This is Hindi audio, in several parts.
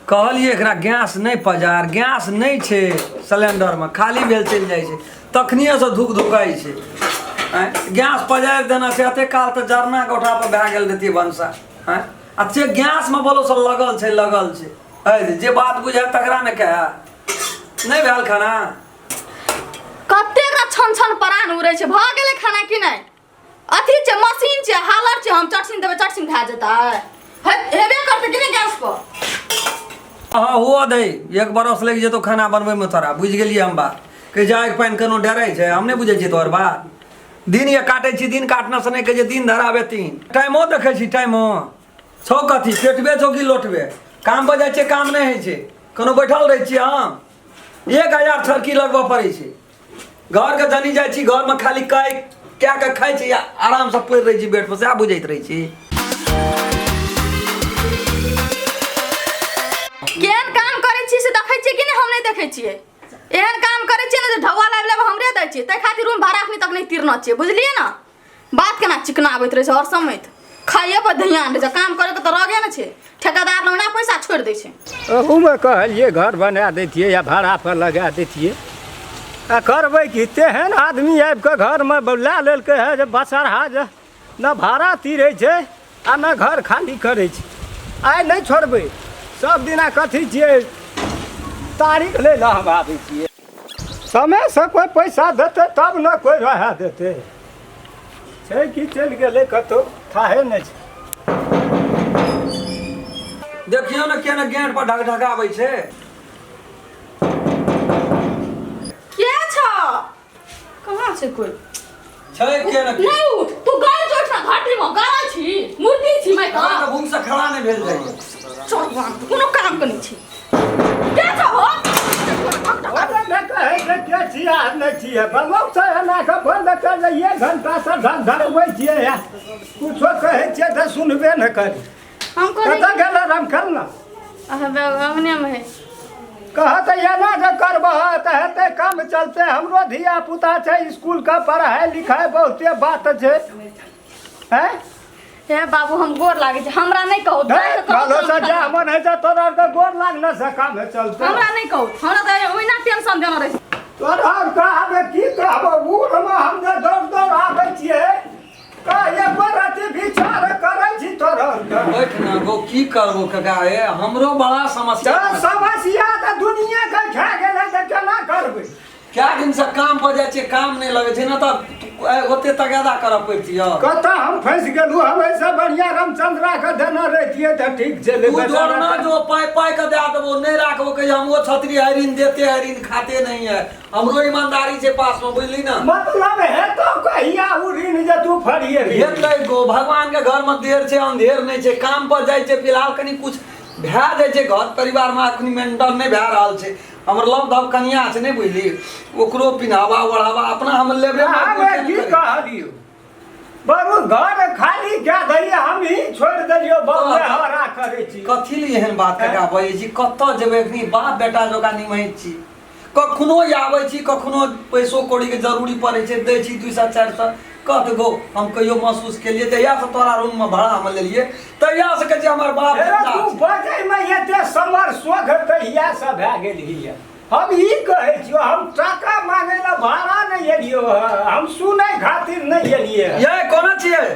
कहलिए एकरा गैस नहीं पजार, गैस नहीं छे सिलेंडर में, खाली भेल चल जाए छे, तखनिए से धुक धुकाई छे। गैस पजार देना से अते काल तो जरना के उठा पर भए गेल रहती भनसा। अच्छे गैस में बोलो सब लगल छे लगल छे। जे बात बुझे तकरा ने कहे नहीं भेल खाना। कते का छन छन परान उड़े छे, भ गेले खाना कि नहीं? अथी छे मशीन छे, हालर छे, हम चटसिन देबे चटसिन खा जेता है। हेबे करते कि नहीं गैस पर। हाँ हुआ दे, एक बरस लग जेतो खाना बनबे में तोरा, बुझ गेलिए हम बात के जाए पानि कोनो डरै छे, हम नहीं बुझे छी तोहर बात। दिन ये काटे छी, दिन काटना से नहीं कहे दिन धराबे तीन टाइमो देखे छी, टाइमो छौ कथी पेटबे छौ कि लोटबे, काम पर जाए छे काम नहीं है छे, कोनो बैठल रहे छी हम 1000 ठरकी लगबऽ पड़े छे। घर के जनी जाए छी, घर में खाली क्या के खाई छी, आराम से पड़ रही छी बेड पर, सएह बुझैत रही छी। केहन काम करे छी से देखै छी कि नहीं? हम नहीं देखै छियै। एहन काम करे छी ना जे ढवा लाइब लेब हमरे दै छी, तै खातिर रूम भाड़ा अखनी तक नहीं तीरना छी, बुझलिए ना? बात केना चिकना आबैत रहे छै हर समय, खाइए पर ध्यान दे, काम करे के तो रगे ना छे, ठेकेदार लोग ना पैसा छोड़ दे छे। ओहू में कहलिए घर बना देतिए या भाड़ा पर लगा देतिए, आ करबै कि तेहन आदमी आबि के घर में ला लेलकै है जे बसरहा जे न भाड़ा तीरे छै आ न घर खाली करे छै। आइ नहीं छोड़बै, सब दिना कथी छियै तारीख ले ला हम आबै छियै, समय से कोई पैसा देते तब न कोई रह देते छै कि चलि गेलै कतौ थाहे नहीं छै। देखियो ना केना गेट पर ढक ढकाबै छे। के छ? कहां छै कोई? छै केना नहीं उठ, तू गाय जोठ ना घाटी में गाय छी, मूर्ति छी मैं का। का भूख से खड़ा नहीं भेल जाय। चल वहां कोनो काम करनी छी। के छ हो? अरे न कहे के के छिया न छिया, बलौक से ना के बंद कर ले, 1 घंटा से धन धरबै छियै या कुछो कहे छियै त सुनबे न करी। हम को कत गेल राम करना अंगने में है। कहत एना जे करबह त हेतै काम चलते, हमरो धिया पुता छै, स्कूल का पढ़ाई लिखाई बहुते बात छै। हैं हे बाबू हम गोर लागे छै, हमरा नहीं कहो। कालो से जा मन है तोरा के गोर लागना से काम चलते, हमरा नहीं कहो, हमरा त ओइना टेंशन देना रहे। तोरा कहबे की कहबो, बूढ़ में हम जे दौड़ दौड़ आबै छियै का एक बरती विचार करै छी तोरा। बैठ ना गो, की करबो काका, हमरो बड़ा समस्या। समस्या त दुनिया के खा गेलै त केना करबै? क्या दिन से काम पर जाए छे, काम नहीं लगे छे ना, तो ओते तगादा करऽ पड़तिय। कतऽ हम फंस गेलू, हम ऐसे बढ़िया रामचंद्रा के देना रहितियै त ठीक छलै। तू जोड़ना जो पाई पाई के दे देबो, नहीं राखबो कहियो हम वो छतरी हरिन देते, हरिन खाते नहीं है, हमरो ईमानदारी छे पास में, बुझली ना। मतलब है तो कहिया उ ऋण जे तू फड़िए हेतै गो, भगवान के घर में देर छे अंधेर नहीं छे, काम पर जाए छे, फिलहाल कनी कुछ भए जाए छे, घर परिवार में अखनी मेंटेन नहीं भए रहल छे। हमर लव धव कनिया छै नहीं बुझली, ओकरो पिन्हावा ओढ़ावा अपना हम लेबे में की कहलियो, बरु घर खाली क्या दइए, हम ही छोड़ देलियो, बहुत हरा करे छी। कथी लिए एहन बात कका बजै छी, कतऽ जेबै अखनी बाप बेटा जका निमहै छी, कखनो आबै छी, कखनो पैसो कौड़ी के जरूरी पड़े छै, दै छी 200 400 कत गो। हम कहियो महसूस केलिए तहिया से तोरा रूम में भाड़ा हम लेलिए, तहिया से कहे हमर बाप बेटा तू बजै में एते समर सोख तहिया से भए गेलिए। हम ई कहै छियो, हम टाका मांगे ला भाड़ा नहीं एलियो, हम सुनै खातिर नहीं एलिए। ये कोना छियै?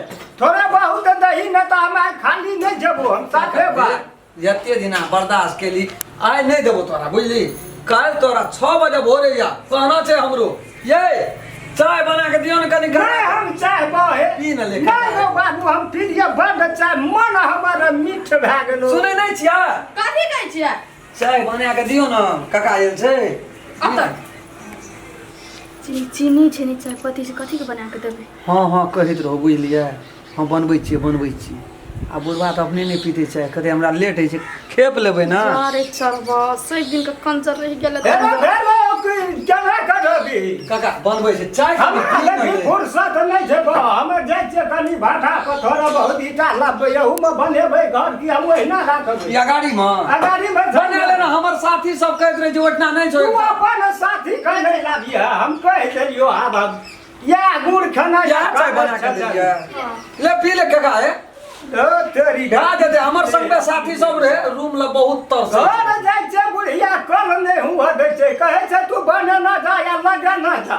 थोड़ा बहुत दही न त हम आइ खाली नहीं जेबो, हम साथे बात जते दिना बर्दाश्त केली, आइ नहीं देबो तोरा, बुझली। काल तोरा 6 बजे भोरे या कहना छै हमरो, ये चाय बना के दियो न कनी। नहीं हम चाय बहे पी न ले। नहीं बाबू हम पी लिया बड़ चाय, मन हमर मीठ भए गेलो। सुनै नहीं छिया? कथी कहै छियै? चाय बना के दियो न, काका आयल छै। अतऽ चीनी छै नहीं, चाय पत्ती से कथी के बना के देबै? हाँ हाँ कहैत रहो, बुझलिए। हाँ बनबै छियै आ बुढ़वा तो अपने नहीं पीते चाय, कहते हमरा लेट है, खेप लेबै ना। अरे चलबा सही दिन का कंजर रह गेल। केना करबी काका बनबै छै चाय, हम फुर्सत नहीं छै, हम जाय छियै कनी भाटा पर थोड़ा बहुत ईटा लाबबै, एहू में बनेबै घर की हम ओहिना राखबै। या गाड़ी में बना लेना, हमर साथी सब कहैत रहे जे ओठना नहीं छै। तू अपन साथी कह नहीं लाबिए, हम कह देलियो आब या गुड़ खाना या चाय बना के दिया। ले पी ले काका है। तेरी गा दे हमर संग में साथी सब रहे रूम ल बहुत तरस घर जाइ छै बुढ़िया कल नहीं हुआ दै छै कहै छै तू बने ना जा या लगे ना जा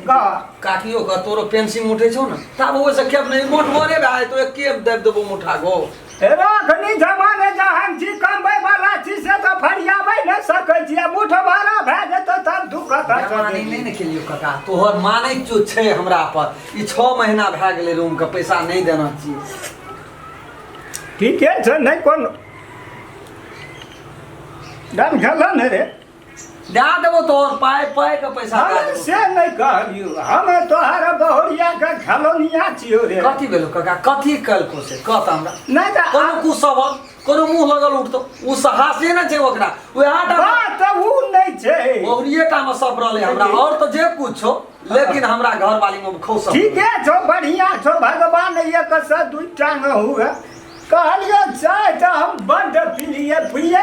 गा काकियो का तोरो पेंसिंग उठे छौ ना तब वो से खेप नहीं मोट मोरे भाई तो एक के दे देबो मुठा गो राखनी जमाने जहन छी कमबै वाला छी से तो फरियाबै न सकै छी मुठ भरा भए जेतौ तब दुखत जवानी नहीं न खेलियो काका तोहर मानै जो छै हमरा पर ई 6 महीना भए गेलै रूम के पैसा नहीं देना चाहिए ठीके छै नहीं कोनो दम झलन रे दे देबो तोहर पाए पाए के पैसा दे हम देबो से नहीं कहलियो हम तोहर बहुरिया के खलोनिया छियो रे कथी भेलो काका कथी कलको से कहत हमरा नहीं दा कोनो कु सवाल कोनो मुंह लगल उठतो उ साहसे न छै ओकरा ओए हाटा बात उ नहीं छै बहुरिए टा में सब रहले हमरा और तो जे कुछ छो लेकिन हमरा घर वाली में खुश ठीके छो बढ़िया छो भगवान एक से दुई टांग हुए कहलियो चाय तो हम बंद पिए पिए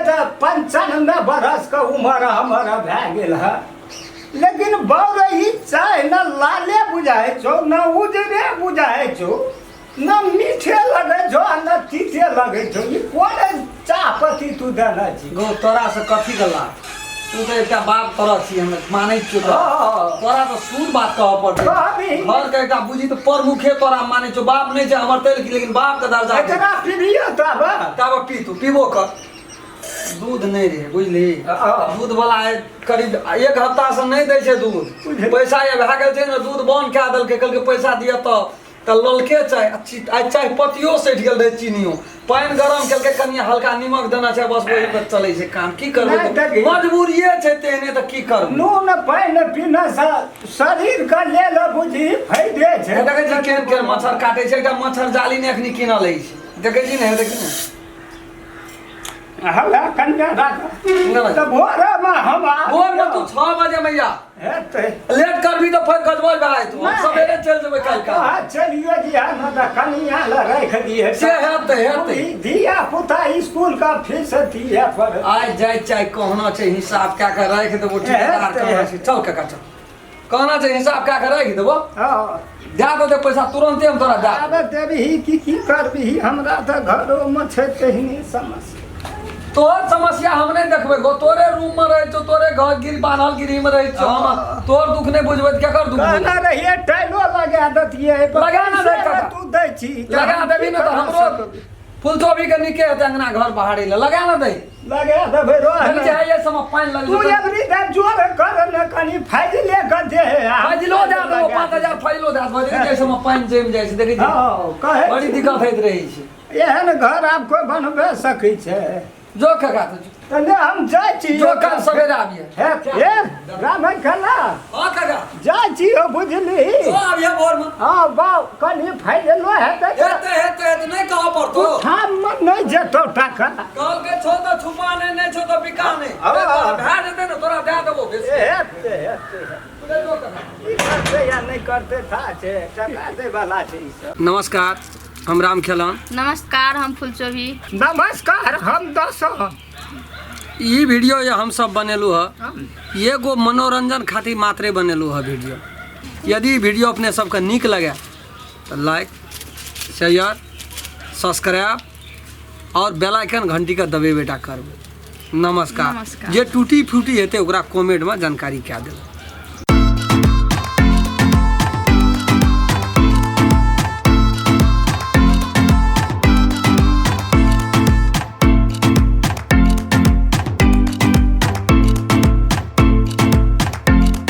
तो 95 बरस के उम्र हमारा भए गेल है लेकिन बौरही चाय न लाले बुझाए छो न उजरे बुझाए छो न मीठे लगे छो न तीते लगे छो ई कोन चाह पत्ती तू देना छी गो तोरा से कथी गला तू तो एकटा बाप तरह छी हम मानै छियो तोरा तो सूद बात कह पड़ते कहबी घर के एकटा बुझी तो प्रमुखे तोरा मानै छो बाप नहीं छै हमर तेल की लेकिन बाप के दर्जा दे एकरा पिबियो तब तब पी तू पीबो कर दूध नहीं रे बुझली दूध वाला करीब 1 हफ्ता से नहीं दै छै दूध पैसा ये भए गेल छै ने दूध बंद कए देलकै कहलकै पैसा दिअ तऽ ललके चाय आई चाय पतियो सैठ गेल रहे चीनियो पानी गरम केलकै कनी हल्का नमक देना छै बस वही पर चलै छै काम की करबै मजबूरिये छै तेने तऽ की करबै नून पानि पीना से शरीर के लेल बुझी फायदे छै देखै छी केहन केहन मच्छर काटै छै एकटा मच्छर जाली ने एखनी कीनऽ लै छै देखै छी ने देखी ने हल्ला कन्या राख तऽ भोर में हम भोर में तू 6 बजे मैया हेतै लेट करबी तो फिर गजबज भाई तू हम सवेरे चल जेबै काल का चलियो जी हम त कनिया ल राख दिए से हेतै धिया पुता स्कूल का फीस दिए पर आज जाय चाय कहना छै हिसाब कए के राख देबो ठेकेदार कहना छै चल काका चल कहना छै हिसाब कए के राख देबो दे दे पैसा तुरंते हम तोरा दे आब देबही की करबही हमरा त घरो में छै तेहनी समस्या तोहर समस्या हम नहीं देखबै गो तोरे रूम में रह छो तोरे घर गिर बान्हल गिरी में रह छो हम तोर दुख नहीं बुझबै त केकर दुख कहना रहिए टाइलो लगा दतिए लगा ना दे काका तू दै छी लगा देबी न त हमरो फूलचोबी के निके हेतै अंगना घर बहाड़ी ले लगा ना दे लगा देबै रो जल्दी है ये समय पानी लग तू एवरी दा जोर कर न कनी फाइले कर दे फाइलो दे दो 5000 फाइलो दे दो जे समय पानी जम जाय छै देखै छी कहे बड़ी दिक्कत होइत रहै छै एहन घर आपको बनबे सकै छै जो काका तने हम जाय छी जो कल सवेरे आबिए हे ब्राह्मण खला हां काका जाय छी हो बुझली तो आबिए भोर में हां बाऊ कनी फाइले लो हेतै हेतै नहीं कह पड़तो हम नहीं जेतो टाका कल के छो तो छुपा नहीं छो तो बिका नहीं भए जेतै न तोरा दे देबो बेसी हेतै तू जो काका ई करते या नहीं करते था छै टका दे वाला छै ई सब नमस्कार हम राम खेलान नमस्कार हम फुलचोभी नमस्कार हम दसो ई वीडियो ये हम सब बनेलू है एगो मनोरंजन खातिर मात्रे बनेलू है वीडियो यदि वीडियो अपने सबके नीक लगे तो लाइक शेयर सब्सक्राइब और बेल आइकन घंटी का दबेबेटा करबै नमस्कार जे टूटी फूटी हेतै ओकरा कमेंट में जानकारी कए देबै।